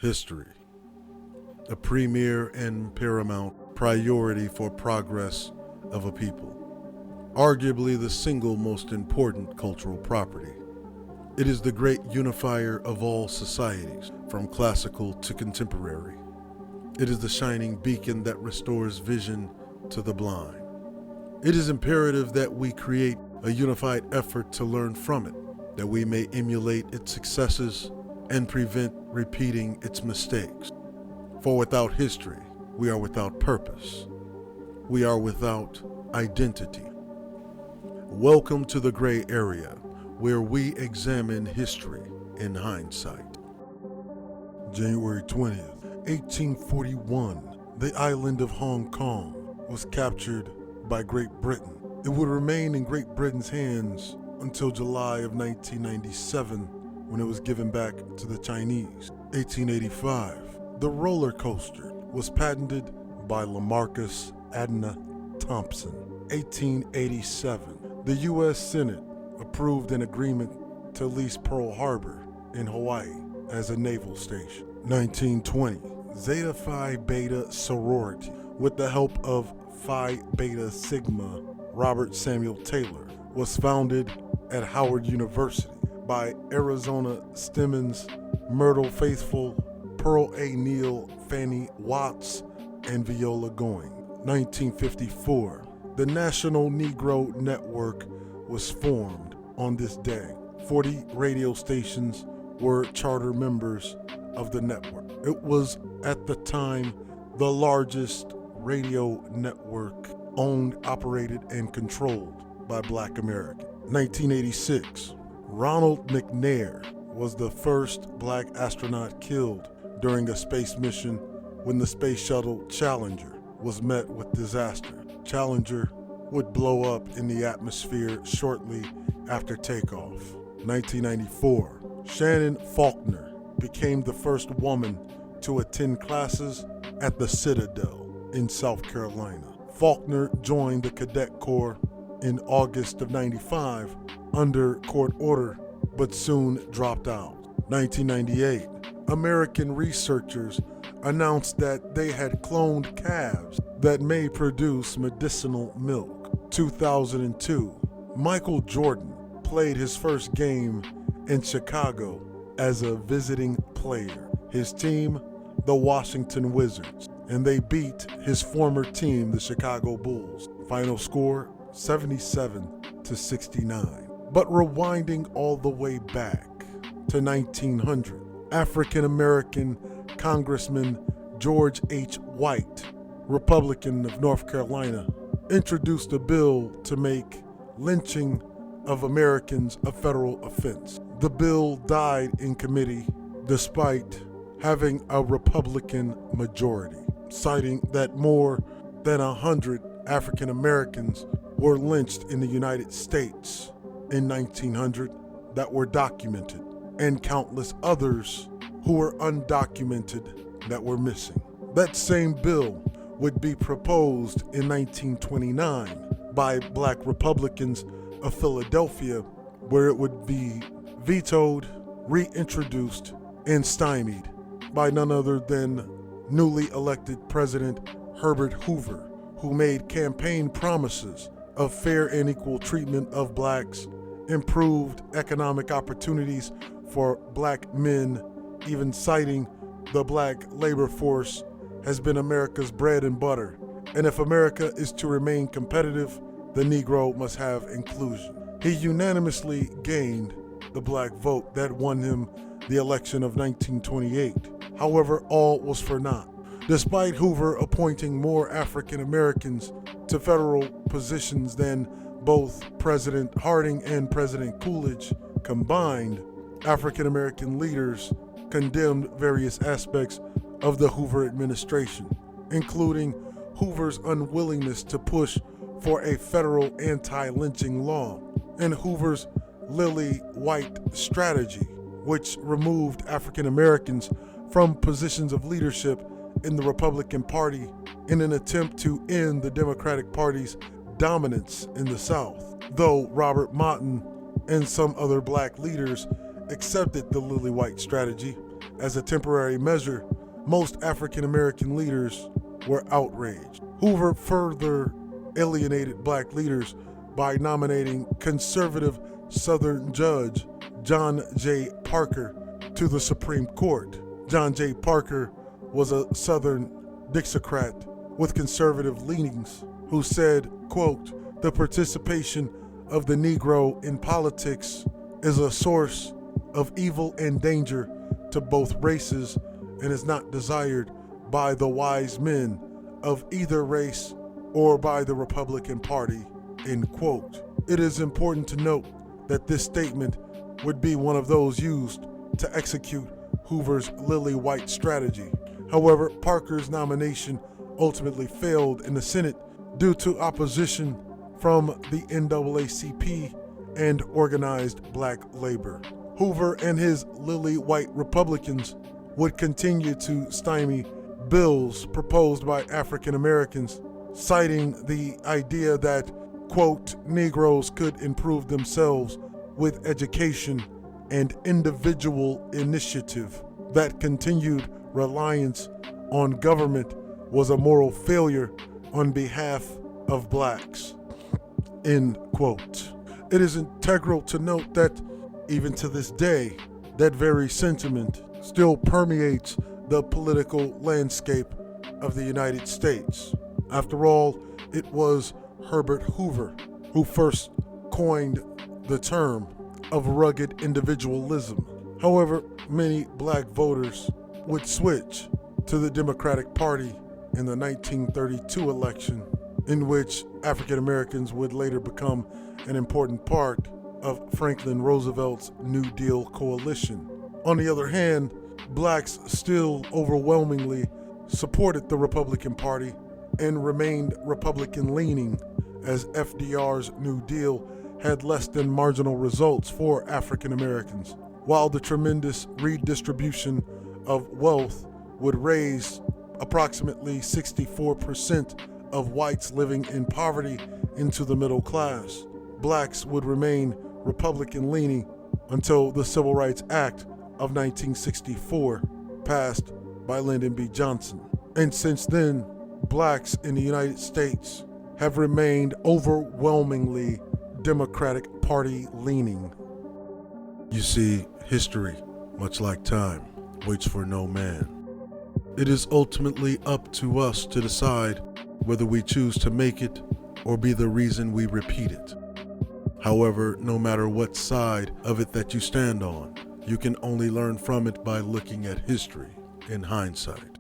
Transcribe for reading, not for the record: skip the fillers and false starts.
History, a premier and paramount priority for progress of a people, arguably the single most important cultural property. It is the great unifier of all societies, from classical to contemporary. It is the shining beacon that restores vision to the blind. It is imperative that we create a unified effort to learn from it, that we may emulate its successes and prevent repeating its mistakes. For without history, we are without purpose. We are without identity. Welcome to the gray area, where we examine history in hindsight. January 20th, 1841, the island of Hong Kong was captured by Great Britain. It would remain in Great Britain's hands until July of 1997, when it was given back to the Chinese. 1885, the roller coaster was patented by Lamarcus Adna Thompson. 1887, the U.S. Senate approved an agreement to lease Pearl Harbor in Hawaii as a naval station. 1920, Zeta Phi Beta sorority, with the help of Phi Beta Sigma Robert Samuel Taylor, was founded at Howard University by Arizona Stemmons, Myrtle Faithful, Pearl A. Neal, Fannie Watts, and Viola Going. 1954, the National Negro Network was formed on this day. 40 radio stations were charter members of the network. It was at the time the largest radio network owned, operated, and controlled by Black Americans. 1986, Ronald McNair was the first Black astronaut killed during a space mission when the space shuttle Challenger was met with disaster. Challenger would blow up in the atmosphere shortly after takeoff. 1994, Shannon Faulkner became the first woman to attend classes at the Citadel in South Carolina. Faulkner joined the Cadet Corps in August of '95 under court order, but soon dropped out. 1998, American researchers announced that they had cloned calves that may produce medicinal milk. 2002, Michael Jordan played his first game in Chicago as a visiting player. His team, the Washington Wizards, and they beat his former team, the Chicago Bulls. Final score, 77-69. But rewinding all the way back to 1900, African-American Congressman George H. White, Republican of North Carolina, introduced a bill to make lynching of Americans a federal offense. The bill died in committee despite having a Republican majority, citing that more than 100 African Americans were lynched in the United States in 1900 that were documented, and countless others who were undocumented that were missing. That same bill would be proposed in 1929 by Black Republicans of Philadelphia, where it would be vetoed, reintroduced, and stymied by none other than newly elected President Herbert Hoover, who made campaign promises of fair and equal treatment of blacks, improved economic opportunities for black men, even citing the black labor force has been America's bread and butter, and if America is to remain competitive, the Negro must have inclusion. He unanimously gained the black vote that won him the election of 1928. However, all was for naught. Despite Hoover appointing more African Americans to federal positions than both President Harding and President Coolidge combined, African American leaders condemned various aspects of the Hoover administration, including Hoover's unwillingness to push for a federal anti-lynching law and Hoover's lily white strategy, which removed African Americans from positions of leadership in the Republican Party in an attempt to end the Democratic Party's dominance in the South. Though Robert Moton and some other black leaders accepted the lily white strategy, as a temporary measure, most African American leaders were outraged. Hoover further alienated black leaders by nominating conservative Southern judge John J. Parker to the Supreme Court. John J. Parker was a Southern Dixiecrat with conservative leanings who said, quote, "The participation of the Negro in politics is a source of evil and danger to both races and is not desired by the wise men of either race or by the Republican Party," end quote. It is important to note that this statement would be one of those used to execute Hoover's lily white strategy. However, Parker's nomination ultimately failed in the Senate due to opposition from the NAACP and organized black labor. Hoover and his lily white Republicans would continue to stymie bills proposed by African Americans, citing the idea that, quote, Negroes could improve themselves with education and individual initiative, that continued reliance on government was a moral failure on behalf of blacks, end quote. It is integral to note that even to this day, that very sentiment still permeates the political landscape of the United States. After all, it was Herbert Hoover who first coined the term of rugged individualism. However, many black voters would switch to the Democratic Party in the 1932 election, in which African Americans would later become an important part of Franklin Roosevelt's New Deal coalition. On the other hand, blacks still overwhelmingly supported the Republican Party and remained Republican-leaning, as FDR's New Deal had less than marginal results for African Americans, while the tremendous redistribution of wealth would raise approximately 64% of whites living in poverty into the middle class. Blacks would remain Republican-leaning until the Civil Rights Act of 1964, passed by Lyndon B. Johnson. And since then, blacks in the United States have remained overwhelmingly Democratic Party leaning. You see, history, much like time, waits for no man. It is ultimately up to us to decide whether we choose to make it or be the reason we repeat it. However, no matter what side of it that you stand on, you can only learn from it by looking at history in hindsight.